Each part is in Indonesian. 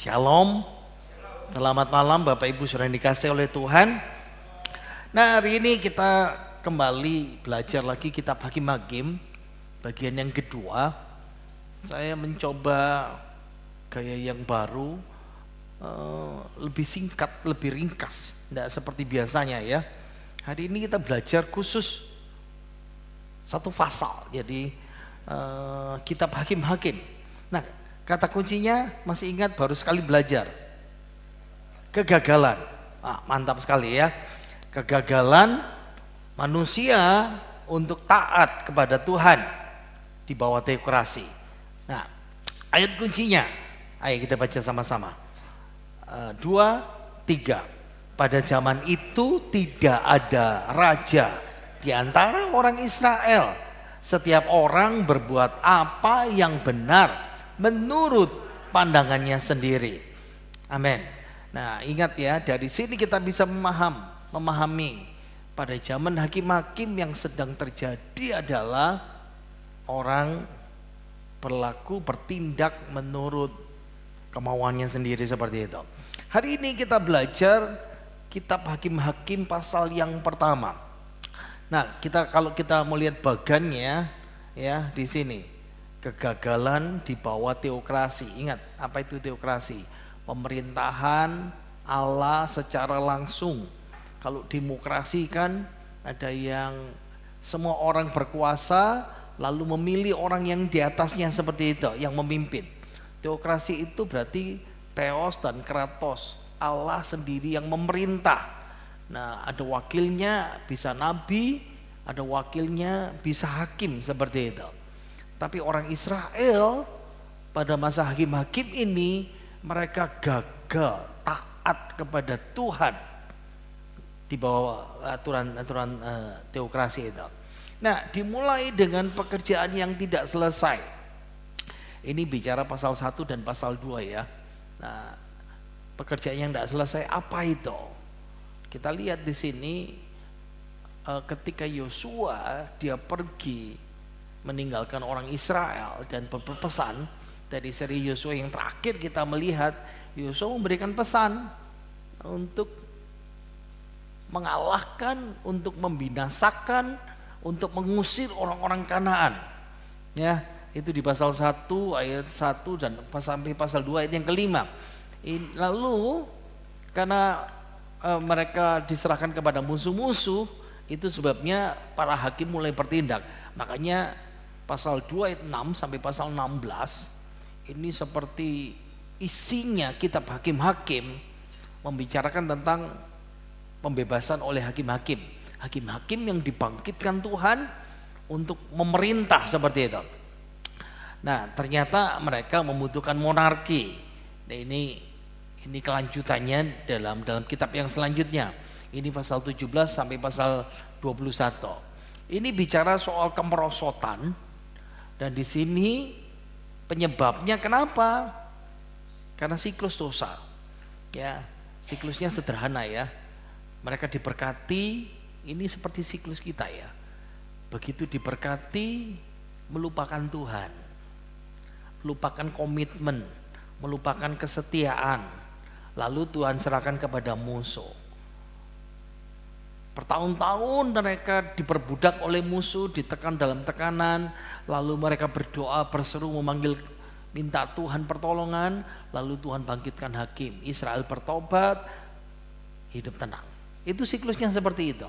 Shalom, selamat malam Bapak Ibu sudah dikasih oleh Tuhan. Nah, hari ini kita kembali belajar lagi kitab Hakim-Hakim bagian yang kedua. Saya mencoba gaya yang baru, lebih singkat, lebih ringkas, tidak seperti biasanya ya. Hari ini kita belajar khusus satu pasal, jadi kitab Hakim-Hakim. Nah, kata kuncinya masih ingat, baru sekali belajar. Kegagalan. Mantap sekali ya. Kegagalan manusia untuk taat kepada Tuhan di bawah teokrasi. Nah, ayat kuncinya, ayo kita baca sama-sama. 2, 3. Pada zaman itu tidak ada raja di antara orang Israel. Setiap orang berbuat apa yang benar menurut pandangannya sendiri. Amin. Nah, ingat ya, dari sini kita bisa memahami pada zaman hakim-hakim yang sedang terjadi adalah orang bertindak menurut kemauannya sendiri seperti itu. Hari ini kita belajar kitab Hakim-Hakim pasal yang pertama. Nah, kalau kita mau lihat bagannya ya di sini. Kegagalan di bawah teokrasi. Ingat, apa itu teokrasi? Pemerintahan Allah secara langsung. Kalau demokrasi kan ada yang semua orang berkuasa lalu memilih orang yang di atasnya seperti itu, yang memimpin. Teokrasi itu berarti theos dan kratos, Allah sendiri yang memerintah. Nah, ada wakilnya bisa nabi, ada wakilnya bisa hakim seperti itu. Tapi orang Israel pada masa hakim-hakim ini mereka gagal taat kepada Tuhan di bawah aturan teokrasi itu. Nah, dimulai dengan pekerjaan yang tidak selesai. Ini bicara pasal 1 dan pasal 2 ya. Nah, pekerjaan yang tidak selesai apa itu? Kita lihat di sini ketika Yosua dia pergi meninggalkan orang Israel dan berpesan. Dari seri Yosua yang terakhir kita melihat Yosua memberikan pesan untuk mengalahkan, untuk membinasakan, untuk mengusir orang-orang Kanaan. Ya, itu di pasal 1 ayat 1 dan sampai pasal 2 ayat yang kelima. Lalu karena mereka diserahkan kepada musuh-musuh, itu sebabnya para hakim mulai bertindak. Makanya pasal 2 ayat 6 sampai pasal 16 ini seperti isinya kitab Hakim-Hakim membicarakan tentang pembebasan oleh hakim-hakim. Hakim-hakim yang dibangkitkan Tuhan untuk memerintah seperti itu. Nah, ternyata mereka membutuhkan monarki. Nah, ini kelanjutannya dalam kitab yang selanjutnya. Ini pasal 17 sampai pasal 21. Ini bicara soal kemerosotan. Dan di sini penyebabnya kenapa? Karena siklus dosa. Ya, siklusnya sederhana ya. Mereka diberkati, ini seperti siklus kita ya. Begitu diberkati, melupakan Tuhan. Melupakan komitmen, melupakan kesetiaan. Lalu Tuhan serahkan kepada musuh. Bertahun-tahun mereka diperbudak oleh musuh, ditekan dalam tekanan, lalu mereka berdoa, berseru, memanggil, minta Tuhan pertolongan, lalu Tuhan bangkitkan hakim. Israel bertobat, hidup tenang. Itu siklusnya seperti itu.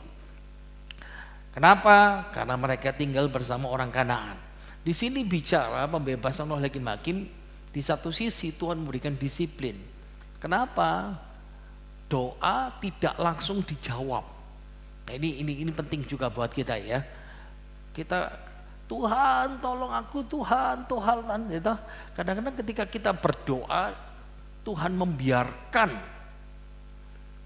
Kenapa? Karena mereka tinggal bersama orang Kanaan. Di sini bicara pembebasan oleh hakim-hakim, di satu sisi Tuhan memberikan disiplin. Kenapa? Doa tidak langsung dijawab. Nah, ini penting juga buat kita ya. Kita, Tuhan tolong aku, Tuhan gitu. Kadang-kadang ketika kita berdoa, Tuhan membiarkan.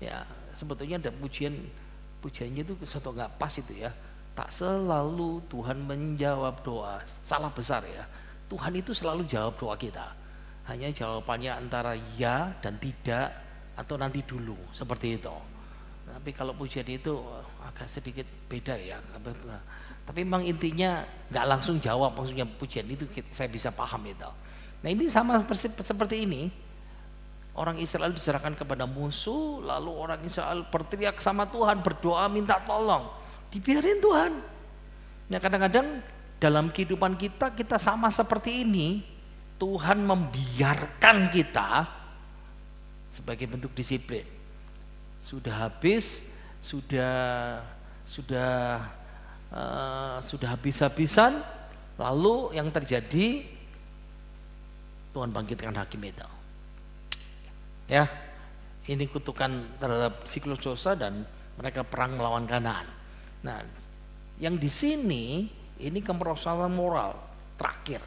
Ya, sebetulnya ada pujiannya itu satu nggak pas itu ya. Tak selalu Tuhan menjawab doa, salah besar ya. Tuhan itu selalu jawab doa kita. Hanya jawabannya antara ya dan tidak atau nanti dulu, seperti itu. Tapi kalau pujian itu agak sedikit beda ya. Tapi memang intinya nggak langsung jawab, maksudnya pujian itu saya bisa paham itu. Nah, ini sama seperti ini. Orang Israel diserahkan kepada musuh, lalu orang Israel berteriak sama Tuhan, berdoa minta tolong. Dibiarin Tuhan. Ya kadang-kadang dalam kehidupan kita, kita sama seperti ini. Tuhan membiarkan kita sebagai bentuk disiplin. Sudah habis, sudah habis-habisan, lalu yang terjadi Tuhan bangkitkan hakim itu. Ya, ini kutukan terhadap siklus dosa dan mereka perang melawan Kanaan. Nah, yang di sini ini kemerosotan moral terakhir.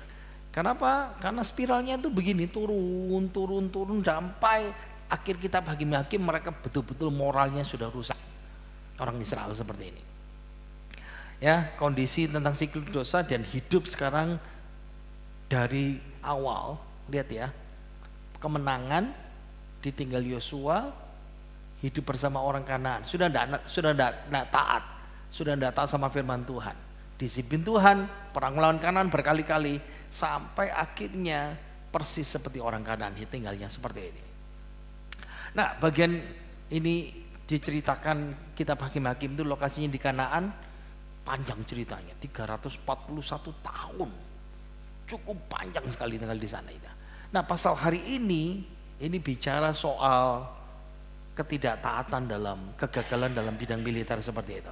Kenapa? Karena spiralnya itu begini, turun sampai akhir kitab Hakim-Hakim mereka betul-betul moralnya sudah rusak. Orang Israel seperti ini. Ya, kondisi tentang siklus dosa dan hidup sekarang dari awal, lihat ya, kemenangan ditinggal Yosua, hidup bersama orang Kanaan, sudah tidak taat, sudah tidak taat sama firman Tuhan, disiplin Tuhan, perang melawan Kanaan berkali-kali, sampai akhirnya persis seperti orang Kanaan, tinggalnya seperti ini. Nah, bagian ini diceritakan kitab Hakim-Hakim itu lokasinya di Kanaan, panjang ceritanya, 341 tahun, cukup panjang sekali tinggal di sana itu. Nah, pasal hari ini bicara soal ketidaktaatan kegagalan dalam bidang militer seperti itu.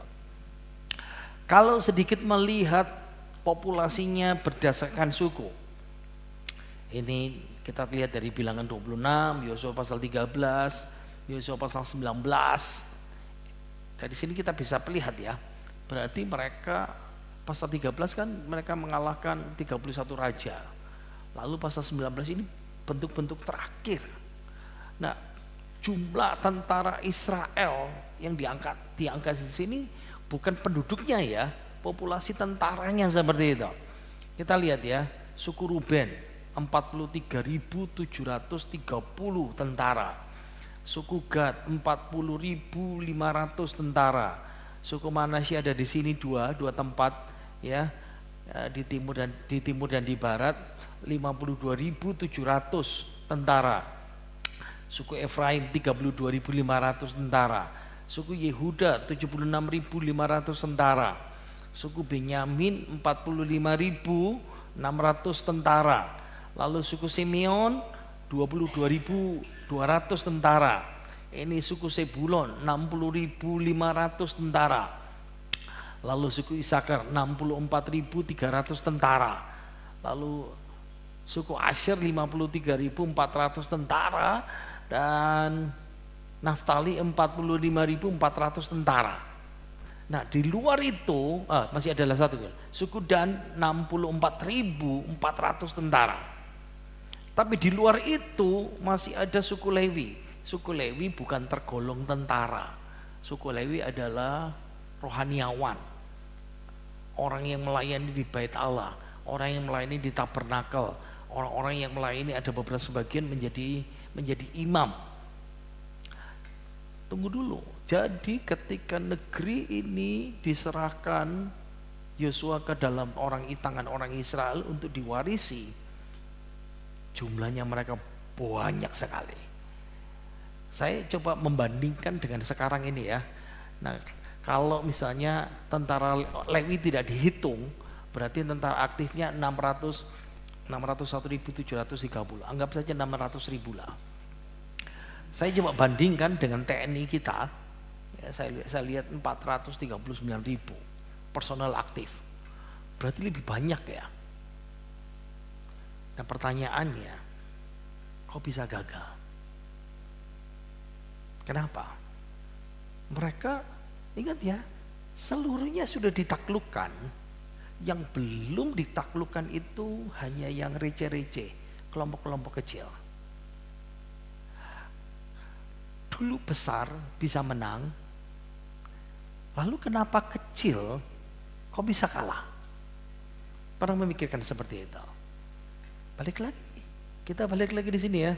Kalau sedikit melihat populasinya berdasarkan suku, ini kita lihat dari bilangan 26, Yosua pasal 13, Yosua pasal 19. Dari sini kita bisa melihat ya, berarti mereka pasal 13 kan mereka mengalahkan 31 raja. Lalu pasal 19 ini bentuk-bentuk terakhir. Nah, jumlah tentara Israel yang diangkat di sini bukan penduduknya ya, populasi tentaranya seperti itu. Kita lihat ya, suku Ruben 43.730 tentara, suku Gad 40.500 tentara, suku Manasye ada di sini dua tempat ya, di timur dan di barat 52.700 tentara. Suku Efraim 32.500 tentara, suku Yehuda 76.500 tentara, suku Benyamin 45.600 tentara, lalu suku Simeon 22.200 tentara, ini suku Sebulon 60.500 tentara, lalu suku Isakar 64.300 tentara, lalu suku Asyer 53.400 tentara, dan Naftali 45.400 tentara. Nah, di luar itu masih ada satu, suku Dan 64.400 tentara. Tapi di luar itu masih ada suku Lewi. Suku Lewi bukan tergolong tentara. Suku Lewi adalah rohaniawan, orang yang melayani di bait Allah, orang yang melayani di tabernakel, orang-orang yang melayani ada beberapa sebagian menjadi imam. Tunggu dulu. Jadi ketika negeri ini diserahkan Yosua ke dalam tangan orang Israel untuk diwarisi, jumlahnya mereka banyak sekali. Saya coba membandingkan dengan sekarang ini ya. Nah, kalau misalnya tentara Lewi tidak dihitung, berarti tentara aktifnya 601.730. Anggap saja 600.000 lah. Saya coba bandingkan dengan TNI kita, ya, saya lihat 439.000 personel aktif, berarti lebih banyak ya. Nah, pertanyaannya, kok bisa gagal? Kenapa? Mereka, ingat ya, seluruhnya sudah ditaklukkan. Yang belum ditaklukkan itu hanya yang receh-receh, kelompok-kelompok kecil. Dulu besar bisa menang, lalu kenapa kecil kok bisa kalah? Pernah memikirkan seperti itu? Kita balik lagi di sini ya.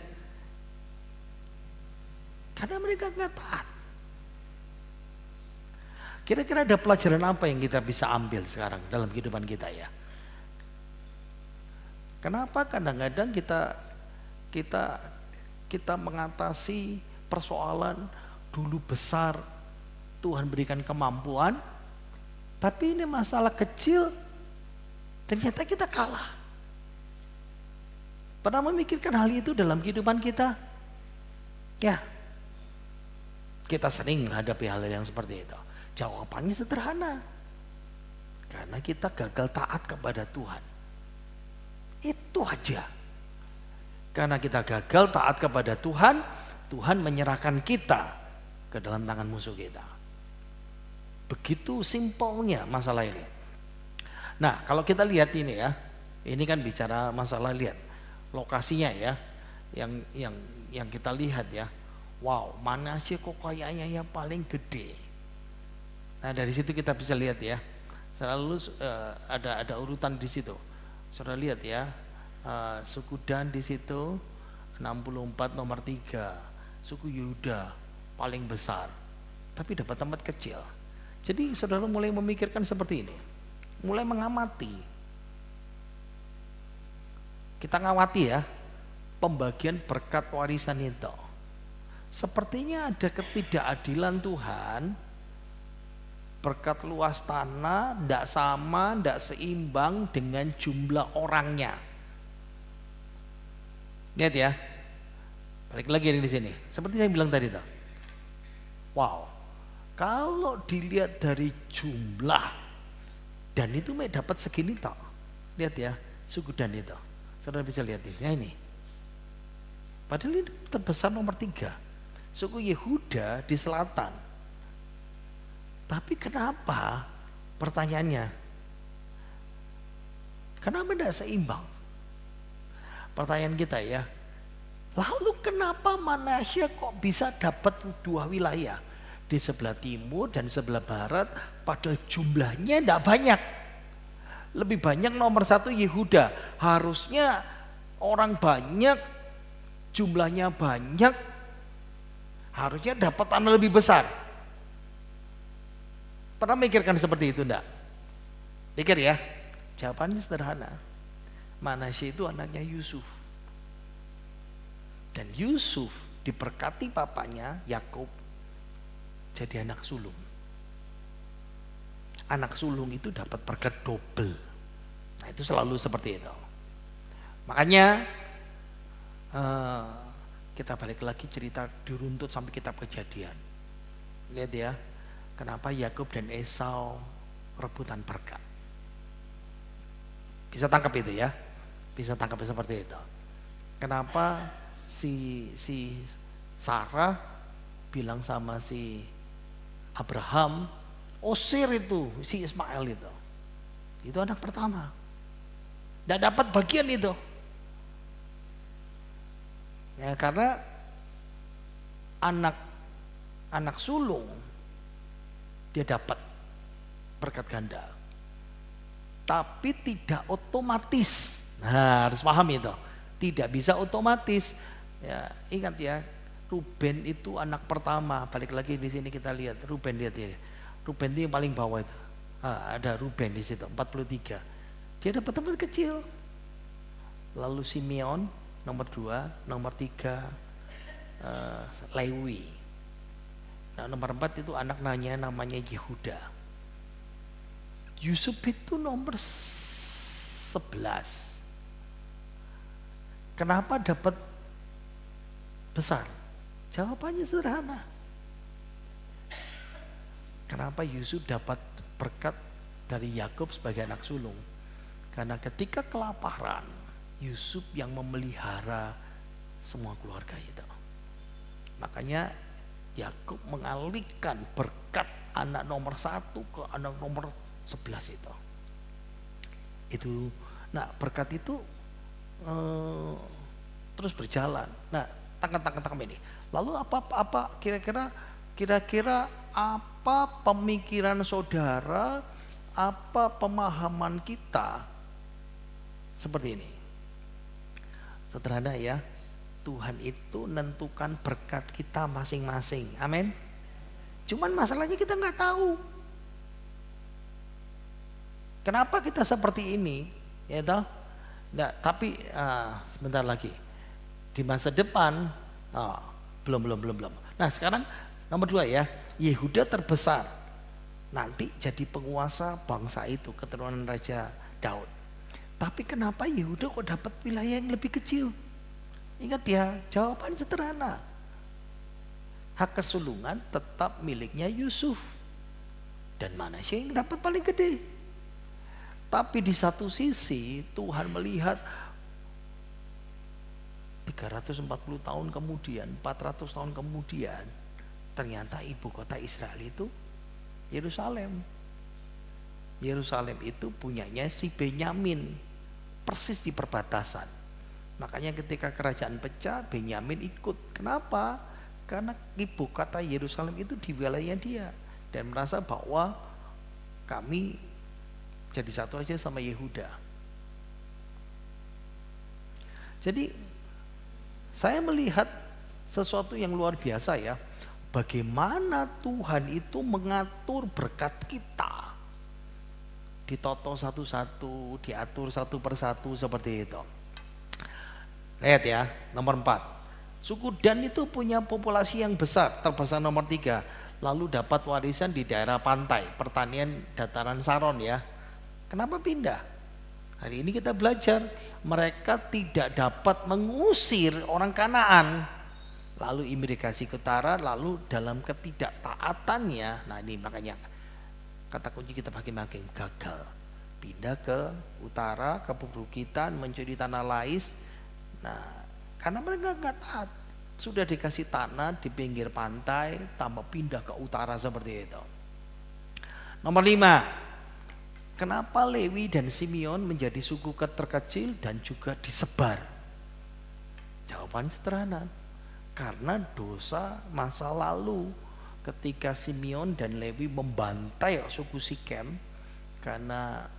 Karena mereka nggak taat. Kira-kira ada pelajaran apa yang kita bisa ambil sekarang dalam kehidupan kita ya? Kenapa kadang-kadang kita kita mengatasi persoalan dulu besar, Tuhan berikan kemampuan, tapi ini masalah kecil, ternyata kita kalah. Pernah memikirkan hal itu dalam kehidupan kita? Ya, kita sering menghadapi hal yang seperti itu. Jawabannya sederhana, karena kita gagal taat kepada Tuhan. Itu aja. Karena kita gagal taat kepada Tuhan, Tuhan menyerahkan kita ke dalam tangan musuh kita. Begitu simpelnya masalah ini. Nah, kalau kita lihat ini ya, ini kan bicara masalah, lihat lokasinya ya, yang kita lihat ya. Wow, mana sih kok kayaknya yang paling gede. Nah, dari situ kita bisa lihat ya. Selalu ada urutan di situ. Saudara lihat ya, suku Dan di situ 64 nomor 3. Suku Yehuda paling besar, tapi dapat tempat kecil. Jadi saudara mulai memikirkan seperti ini. Mulai mengamati. Kita ngawati ya, pembagian berkat warisan itu. Sepertinya ada ketidakadilan Tuhan. Berkat luas tanah tidak sama, tidak seimbang dengan jumlah orangnya. Lihat ya, balik lagi di sini. Seperti saya bilang tadi tuh. Wow, kalau dilihat dari jumlah, Dan itu dapat segini toh. Lihat ya, suku Dan itu. Saudara bisa lihat ini. Nah ini. Padahal ini terbesar nomor 3. Suku Yehuda di selatan. Tapi kenapa? Pertanyaannya, kenapa tidak seimbang? Pertanyaan kita ya. Lalu kenapa Manasya kok bisa dapat 2 wilayah? Di sebelah timur dan sebelah barat, padahal jumlahnya tidak banyak. Lebih banyak nomor 1 Yehuda. Harusnya orang banyak, jumlahnya banyak, harusnya dapat tanah lebih besar. Pernah mikirkan seperti itu enggak? Pikir ya. Jawabannya sederhana. Manasya itu anaknya Yusuf. Dan Yusuf diberkati papanya Yakub jadi anak sulung. Anak sulung itu dapat berkat double. Nah itu selalu seperti itu. Makanya kita balik lagi cerita diruntut sampai kitab Kejadian. Lihat ya, kenapa Yakub dan Esau rebutan berkat. Bisa tangkap itu ya, bisa tangkap seperti itu. Kenapa si Sarah bilang sama si Abraham, usir itu si Ismail itu anak pertama, tidak dapat bagian itu. Ya karena anak sulung dia dapat berkat ganda, tapi tidak otomatis. Nah harus paham itu, tidak bisa otomatis. Ya ingat ya, Ruben itu anak pertama. Balik lagi di sini kita lihat Ruben, lihat ya. Ruben itu yang paling bawah itu. Ada Ruben di situ 43. Dia dapat tempat kecil. Lalu Simeon nomor 2, nomor 3 Lewi. Nah, nomor 4 itu anak namanya Yehuda. Yusuf itu nomor 11. Kenapa dapat besar? Jawabannya sederhana. Kenapa Yusuf dapat berkat dari Yakub sebagai anak sulung? Karena ketika kelaparan, Yusuf yang memelihara semua keluarga itu. Makanya Yakub mengalihkan berkat anak nomor 1 ke anak nomor 11 itu. Nah berkat itu terus berjalan. Nah tangkap ini. Lalu apa kira-kira apa pemikiran saudara, apa pemahaman kita seperti ini? Sederhana ya, Tuhan itu nentukan berkat kita masing-masing. Amin. Cuman masalahnya kita nggak tahu. Kenapa kita seperti ini? Ya toh? Nggak, tapi sebentar lagi. Di masa depan Oh, belum. Nah sekarang nomor 2 ya, Yehuda terbesar. Nanti jadi penguasa bangsa itu, keturunan Raja Daud. Tapi kenapa Yehuda kok dapat wilayah yang lebih kecil? Ingat ya, jawaban sederhana. Hak kesulungan tetap miliknya Yusuf. Dan Manasya yang dapat paling gede. Tapi di satu sisi Tuhan melihat 340 tahun kemudian, 400 tahun kemudian, ternyata ibu kota Israel itu Yerusalem. Yerusalem itu punyanya si Benyamin, persis di perbatasan. Makanya ketika kerajaan pecah, Benyamin ikut. Kenapa? Karena ibu kota Yerusalem itu di wilayahnya dia, dan merasa bahwa kami jadi satu aja sama Yehuda. Jadi saya melihat sesuatu yang luar biasa ya, bagaimana Tuhan itu mengatur berkat kita. Ditoto satu-satu, diatur satu persatu seperti itu. Lihat ya, nomor 4. Suku Dan itu punya populasi yang besar, terbesar nomor 3. Lalu dapat warisan di daerah pantai, pertanian dataran Saron ya. Kenapa pindah? Hari ini kita belajar, mereka tidak dapat mengusir orang Kanaan. Lalu imigrasi ke utara, lalu dalam ketidaktaatannya, nah ini makanya kata kunci kita hakim-hakim, gagal. Pindah ke utara, ke perbukitan, mencuri tanah Lais. Nah, karena mereka nggak taat, sudah dikasih tanah di pinggir pantai, tambah pindah ke utara seperti itu. Nomor 5, kenapa Lewi dan Simeon menjadi suku terkecil dan juga disebar? Jawaban sederhana, karena dosa masa lalu ketika Simeon dan Lewi membantai suku Sikem karena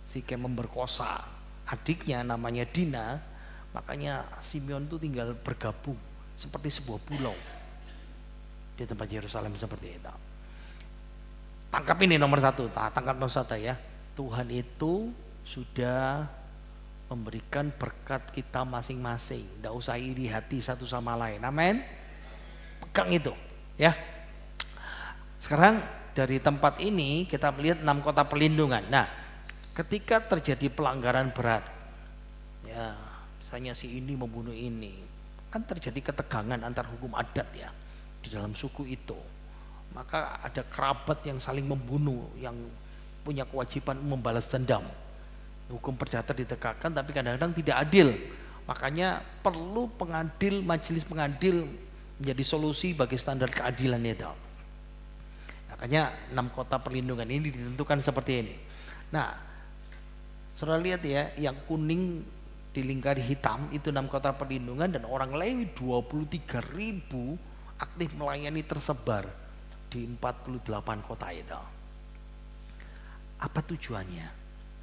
Sikem memperkosa adiknya namanya Dina. Makanya Simeon itu tinggal bergabung seperti sebuah pulau di tempat Yerusalem seperti itu. Tangkap ini nomor 1, tangkap nomor 1 ya. Tuhan itu sudah memberikan berkat kita masing-masing. Tidak usah iri hati satu sama lain. Amin. Pegang itu ya. Sekarang dari tempat ini kita melihat 6 kota perlindungan. Nah, ketika terjadi pelanggaran berat, ya misalnya si ini membunuh ini, kan terjadi ketegangan antar hukum adat ya di dalam suku itu. Maka ada kerabat yang saling membunuh, yang punya kewajiban membalas dendam. Hukum perdata ditegakkan tapi kadang-kadang tidak adil. Makanya perlu pengadil, majelis pengadil menjadi solusi bagi standar keadilan itu. Makanya 6 kota perlindungan ini ditentukan seperti ini. Nah, saudara lihat ya, yang kuning dilingkari hitam itu 6 kota perlindungan, dan orang Lewi 23.000 aktif melayani tersebar di 48 kota itu. Apa tujuannya?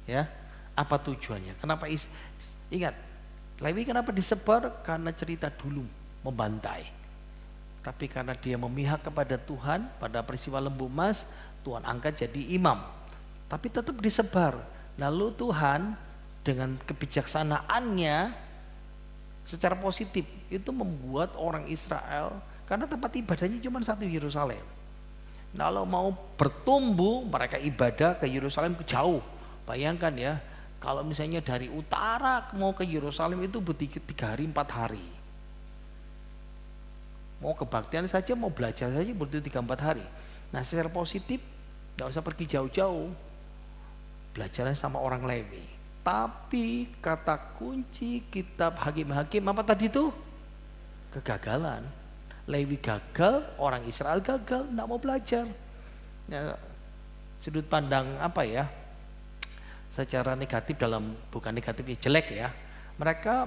Ya, apa tujuannya? Kenapa ingat, Lewi kenapa disebar? Karena cerita dulu membantai. Tapi karena dia memihak kepada Tuhan pada peristiwa lembu emas, Tuhan angkat jadi imam. Tapi tetap disebar. Lalu Tuhan dengan kebijaksanaannya secara positif itu membuat orang Israel, karena tempat ibadahnya cuma satu, Yerusalem. Kalau mau bertumbuh mereka ibadah ke Yerusalem jauh. Bayangkan ya, kalau misalnya dari utara mau ke Yerusalem itu butuh 3 hari 4 hari. Mau kebaktian saja, mau belajar saja butuh 3-4 hari. Nah secara positif gak usah pergi jauh-jauh, belajarnya sama orang Lewi. Tapi kata kunci kitab Hakim-Hakim apa tadi itu? Kegagalan. Lewi gagal, orang Israel gagal, tidak mau belajar. Ya, sudut pandang apa ya? Secara negatif, dalam bukan negatifnya jelek ya. Mereka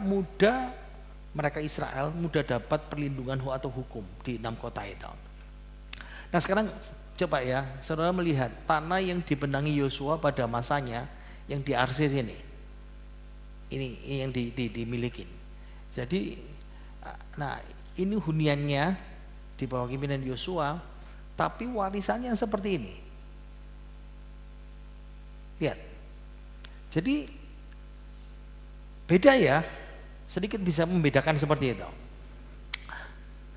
Israel mudah dapat perlindungan atau hukum di 6 kota itu. Nah sekarang coba ya, saudara melihat tanah yang dibenangi Yosua pada masanya yang diarsir ini yang dimiliki. Jadi, nah ini huniannya di bawah pimpinan Yosua, tapi warisannya seperti ini. Lihat. Jadi beda ya, sedikit bisa membedakan seperti itu.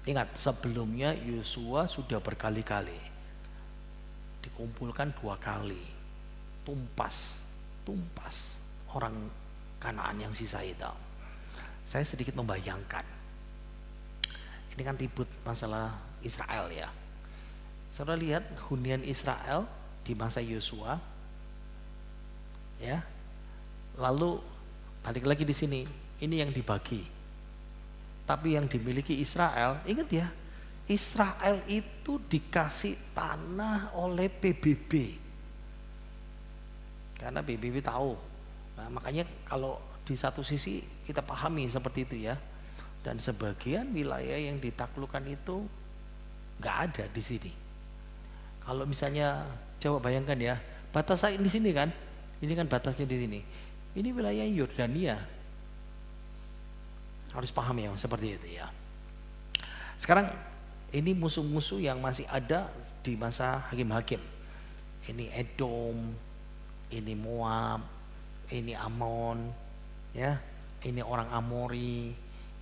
Ingat, sebelumnya Yosua sudah berkali-kali dikumpulkan 2 kali, tumpas orang Kanaan yang sisa itu. Saya sedikit membayangkan, ini kan ribut masalah Israel ya. Saudara lihat hunian Israel di masa Yosua, ya. Lalu balik lagi di sini, ini yang dibagi. Tapi yang dimiliki Israel, ingat ya, Israel itu dikasih tanah oleh PBB. Karena PBB tahu. Nah, makanya kalau di satu sisi kita pahami seperti itu ya. Dan sebagian wilayah yang ditaklukkan itu nggak ada di sini. Kalau misalnya coba bayangkan ya, batas saya di sini kan, ini kan batasnya di sini. Ini wilayah Yordania. Harus paham ya seperti itu ya. Sekarang ini musuh-musuh yang masih ada di masa hakim-hakim. Ini Edom, ini Moab, ini Amon, ya. Ini orang Amori,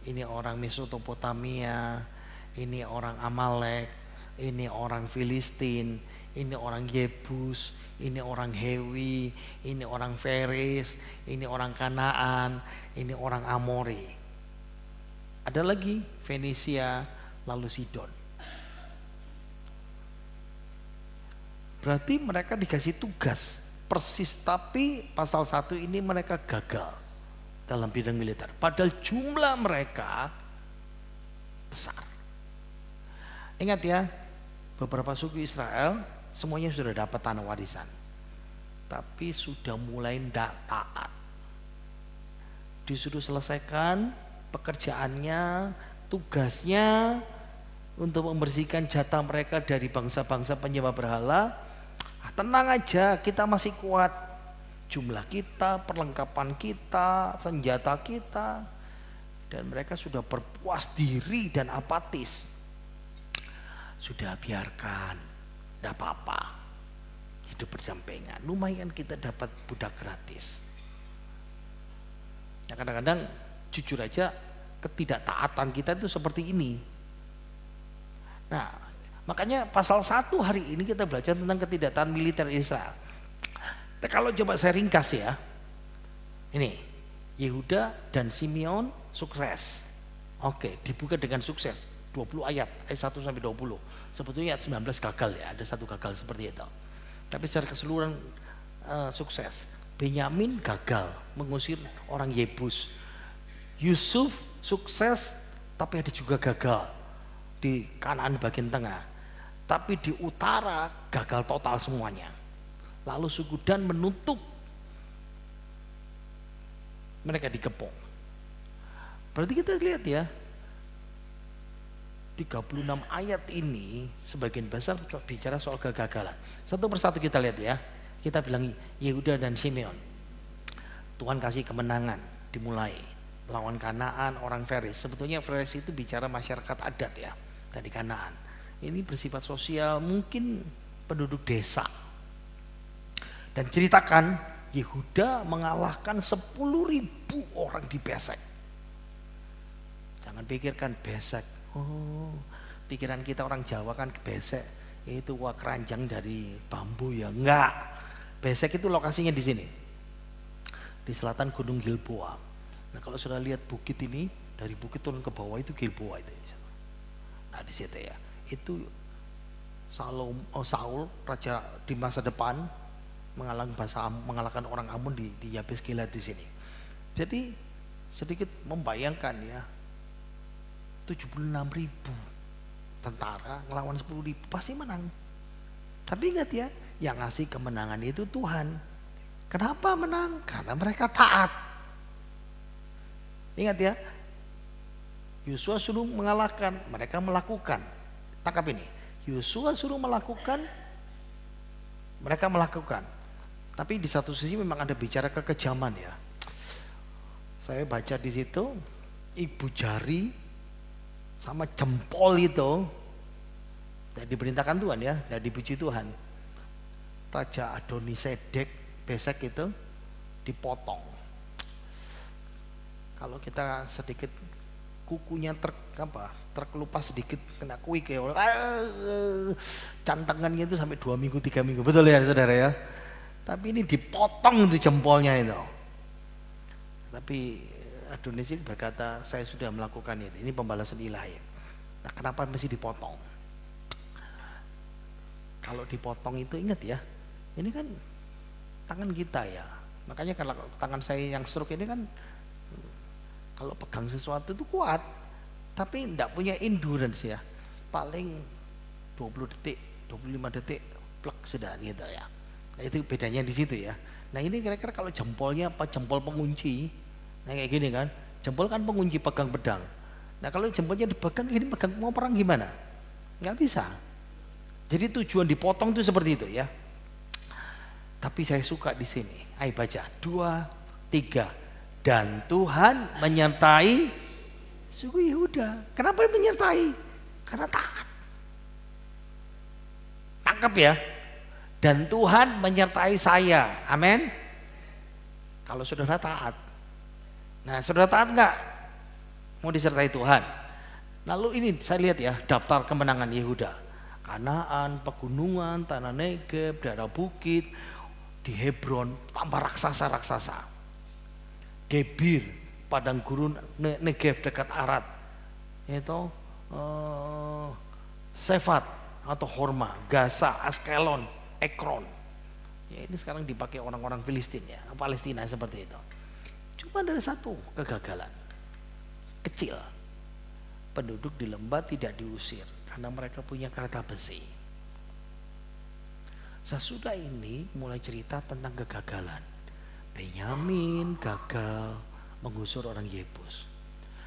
ini orang Mesopotamia, ini orang Amalek, ini orang Filistin, ini orang Yebus, ini orang Hewi, ini orang Feris, ini orang Kanaan, ini orang Amori. Ada lagi Fenisia, lalu Sidon. Berarti mereka dikasih tugas persis, tapi pasal 1 ini mereka gagal dalam bidang militer. Padahal jumlah mereka besar. Ingat ya, beberapa suku Israel semuanya sudah dapat tanah warisan, tapi sudah mulai tidak taat. Disuruh selesaikan pekerjaannya, tugasnya untuk membersihkan jatah mereka dari bangsa-bangsa penyembah berhala. Tenang aja, kita masih kuat. Jumlah kita, perlengkapan kita, senjata kita. Dan mereka sudah berpuas diri dan apatis. Sudah biarkan, tidak apa-apa. Hidup berdampingan, lumayan kita dapat budak gratis. Ya, kadang-kadang jujur aja ketidaktaatan kita itu seperti ini. Nah, makanya pasal 1 hari ini kita belajar tentang ketidaktaatan militer Israel. Nah, kalau coba saya ringkas ya, ini Yehuda dan Simeon sukses. Oke, dibuka dengan sukses 20 ayat 1 sampai 20. Sebetulnya ayat 19 gagal ya, ada satu gagal seperti itu. Tapi secara keseluruhan sukses. Benyamin gagal mengusir orang Yebus. Yusuf sukses, tapi ada juga gagal di Kanaan bagian tengah. Tapi di utara gagal total semuanya. Lalu suku Dan menutup, mereka dikepung. Berarti kita lihat ya, 36 ayat ini sebagian besar bicara soal kegagalan. Satu persatu kita lihat ya. Kita bilang Yehuda dan Simeon, Tuhan kasih kemenangan, dimulai lawan Kanaan, orang Feris. Sebetulnya Feris itu bicara masyarakat adat ya, dari Kanaan. Ini bersifat sosial, mungkin penduduk desa. Dan ceritakan Yehuda mengalahkan 10.000 orang di Besek. Jangan pikirkan Besek, oh pikiran kita orang Jawa kan Besek itu wah keranjang dari bambu ya. Enggak, Besek itu lokasinya di sini, di selatan Gunung Gilboa. Nah, kalau sudah lihat bukit ini, dari bukit turun ke bawah itu Gilboa itu. Nah, di situ ya. Itu Saul raja di masa depan mengalahkan orang Amun di Yabes Gilead di sini. Jadi sedikit membayangkan ya, 76.000 tentara ngelawan 10.000 pasti menang. Tapi ingat ya, yang ngasih kemenangan itu Tuhan. Kenapa menang? Karena mereka taat. Ingat ya, Yosua suruh mengalahkan, mereka melakukan. Tangkap ini, Yosua suruh melakukan, mereka melakukan. Tapi di satu sisi memang ada bicara kekejaman ya. Saya baca di situ, ibu jari sama jempol itu dan diperintahkan Tuhan ya, dan dipuji Tuhan. Raja Adonisedek Besek itu dipotong. Kalau kita sedikit kukunya terkelupas sedikit kena kuik ya. Cantengannya itu sampai 2 minggu 3 minggu, betul ya saudara ya. Tapi ini dipotong di jempolnya itu. Tapi Adonis ini berkata, saya sudah melakukan itu. Ini pembalasan ilahi. Nah, kenapa mesti dipotong? Kalau dipotong itu ingat ya, ini kan tangan kita ya. Makanya kalau tangan saya yang stroke ini kan, kalau pegang sesuatu itu kuat, tapi tidak punya endurance ya. Paling 20 detik, 25 detik, plek sudah gitu ya. Nah, itu bedanya di situ ya. Nah ini kira-kira kalau jempolnya apa jempol pengunci, nah kayak gini kan, jempol kan pengunci pegang pedang. Nah kalau jempolnya dipegang gini, pegang mau perang gimana? Nggak bisa. Jadi tujuan dipotong itu seperti itu ya. Tapi saya suka di sini. Ayo baca 2, 3. Dan Tuhan menyertai suku Yehuda. Kenapa menyertai? Karena taat. Tangkap ya. Dan Tuhan menyertai saya. Amin. Kalau saudara taat. Nah saudara taat enggak? Mau disertai Tuhan. Lalu ini saya lihat ya daftar kemenangan Yehuda. Kanaan, pegunungan, tanah Negeb, daerah bukit, di Hebron, tambah raksasa-raksasa. Debir, padang gurun Negev dekat Arad. Itu Sefat atau Horma, Gaza, Askelon, Ekron. Ya ini sekarang dipakai orang-orang Filistin ya, Palestina seperti itu. Cuma ada satu kegagalan. Kecil. Penduduk di lembah tidak diusir karena mereka punya kereta besi. Sesudah ini mulai cerita tentang kegagalan. Benyamin gagal mengusir orang Yebus.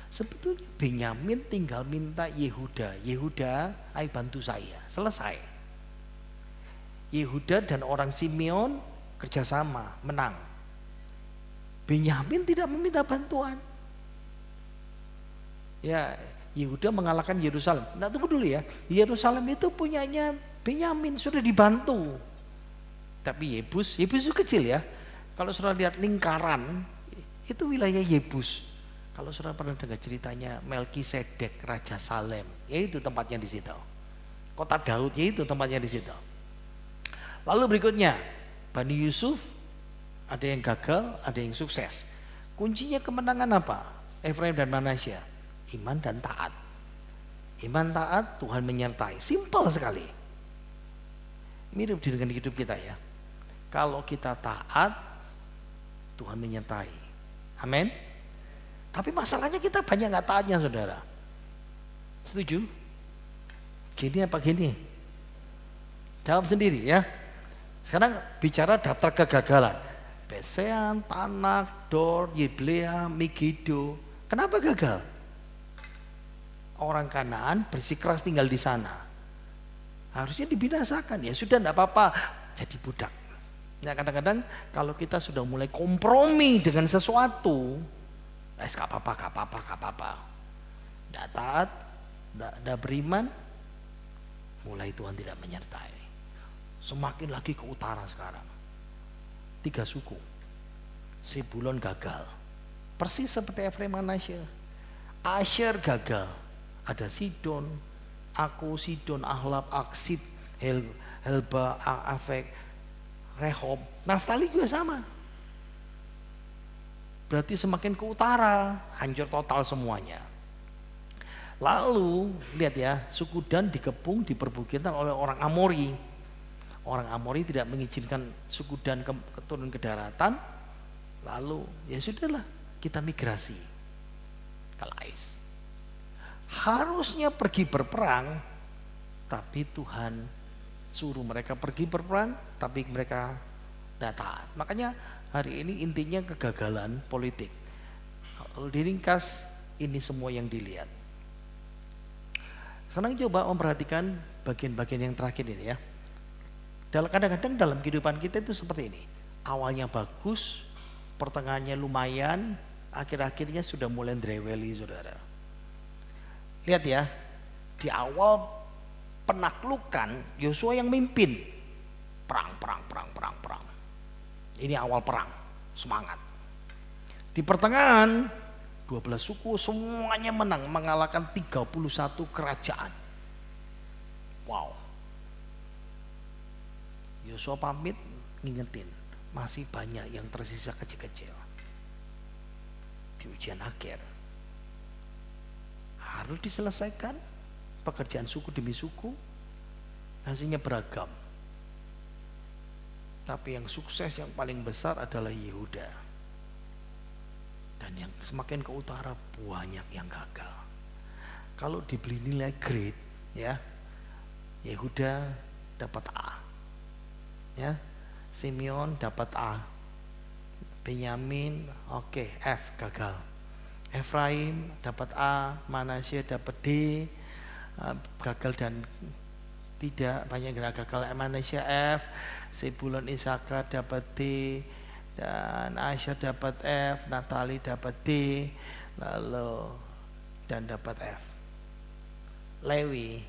Sebetulnya Benyamin tinggal minta Yehuda, ayo bantu saya, selesai. Yehuda dan orang Simeon kerjasama, menang. Benyamin tidak meminta bantuan. Ya, Yehuda mengalahkan Yerusalem. Nah tunggu dulu ya, Yerusalem itu punyanya Benyamin, sudah dibantu. Tapi Yebus itu kecil ya. Kalau saudara lihat lingkaran, itu wilayah Yebus. Kalau saudara pernah dengar ceritanya Melkisedek Raja Salem, yaitu tempatnya di situ. Kota Daud, yaitu tempatnya di situ. Lalu berikutnya, Bani Yusuf, ada yang gagal, ada yang sukses. Kuncinya kemenangan apa? Efraim dan Manasya, iman dan taat. Iman taat, Tuhan menyertai. Simpel sekali. Mirip dengan hidup kita ya. Kalau kita taat, Tuhan menyertai. Amin. Tapi masalahnya kita banyak nggak taatnya saudara. Setuju? Gini apa gini? Jawab sendiri ya. Sekarang bicara daftar kegagalan. Besean, Tanak, Dor, Yeblea, Megido. Kenapa gagal? Orang Kanaan bersikeras tinggal di sana. Harusnya dibinasakan. Ya sudah enggak apa-apa, jadi budak. Nah kadang-kadang kalau kita sudah mulai kompromi dengan sesuatu, gak apa-apa. Tidak taat, tidak beriman, mulai Tuhan tidak menyertai. Semakin lagi ke utara sekarang. 3 suku. Sebulon gagal. Persis seperti Efraim Manasya. Asher gagal. Ada Sidon, Sidon, Ahlab, Aksid, Helba, Afek, Rehob. Naftali juga sama. Berarti semakin ke utara, hancur total semuanya. Lalu lihat ya, suku Dan dikepung di perbukitan oleh orang Amori. Orang Amori tidak mengizinkan suku Dan turun ke daratan. Lalu ya sudahlah, kita migrasi ke Lais. Harusnya pergi berperang, tapi Tuhan suruh mereka pergi berperang, tapi mereka tidak taat. Makanya hari ini intinya kegagalan politik. Kalau diringkas, ini semua yang dilihat. Sekarang coba memperhatikan bagian-bagian yang terakhir ini ya. Kadang-kadang dalam kehidupan kita itu seperti ini. Awalnya bagus, pertengahannya lumayan, akhir-akhirnya sudah mulai dreweli saudara. Lihat ya, di awal penaklukan Yosua yang mimpin. Perang. Ini awal perang, semangat. Di pertengahan 12 suku semuanya menang, mengalahkan 31 kerajaan. Wow. Yosua pamit ngingetin, masih banyak yang tersisa kecil-kecil. Di ujian akhir harus diselesaikan pekerjaan suku demi suku, hasilnya beragam. Tapi yang sukses yang paling besar adalah Yehuda. Dan yang semakin ke utara banyak yang gagal. Kalau dibeli nilai grade ya, Yehuda dapat A. Ya. Simeon dapat A. Benyamin oke, F, gagal. Efraim dapat A, Manasye dapat D, gagal dan tidak, banyak yang gagal. Manasye F, Sebulon Isakar dapat D, dan Asher dapat F, Natali dapat D, lalu dan dapat F. Lewi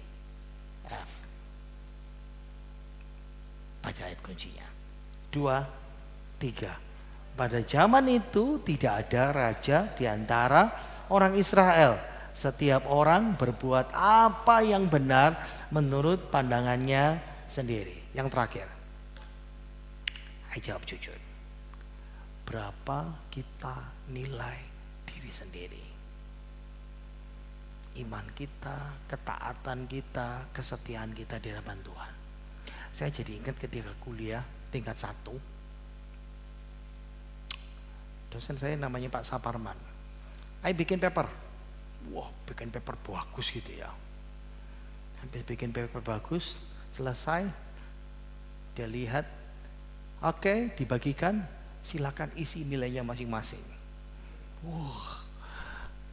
F. Baca ayat kuncinya. 2, 3. Pada zaman itu tidak ada raja di antara orang Israel. Setiap orang berbuat apa yang benar menurut pandangannya sendiri. Yang terakhir, ayo jawab jujur. Berapa kita nilai diri sendiri? Iman kita, ketaatan kita, kesetiaan kita di hadapan Tuhan. Saya jadi ingat ketika kuliah tingkat 1, dosen saya namanya Pak Saparman. Ayo bikin paper. Wah, bikin paper bagus gitu ya. Habis bikin paper bagus, selesai, dia lihat, oke, dibagikan, silakan isi nilainya masing-masing. Wah,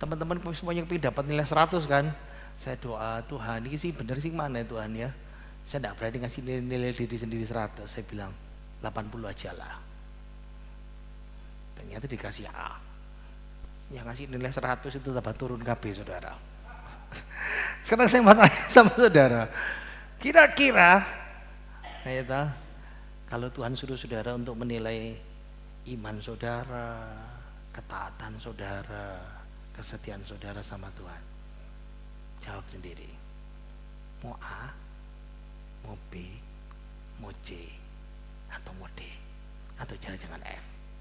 teman-teman semuanya pengen dapat nilai 100 kan. Saya doa, Tuhan ini sih bener sih mana Tuhan ya. Saya tidak berani ngasih nilai diri sendiri 100. Saya bilang 80 aja lah. Ternyata dikasih A. Yang ngasih nilai 100 itu tambah turun KB, saudara. Sekarang saya mau tanya sama saudara, kira-kira kalau Tuhan suruh saudara untuk menilai iman saudara, ketaatan saudara, kesetiaan saudara sama Tuhan, jawab sendiri. Mau A, mau B, mau C, atau mau D, atau jangan-jangan F?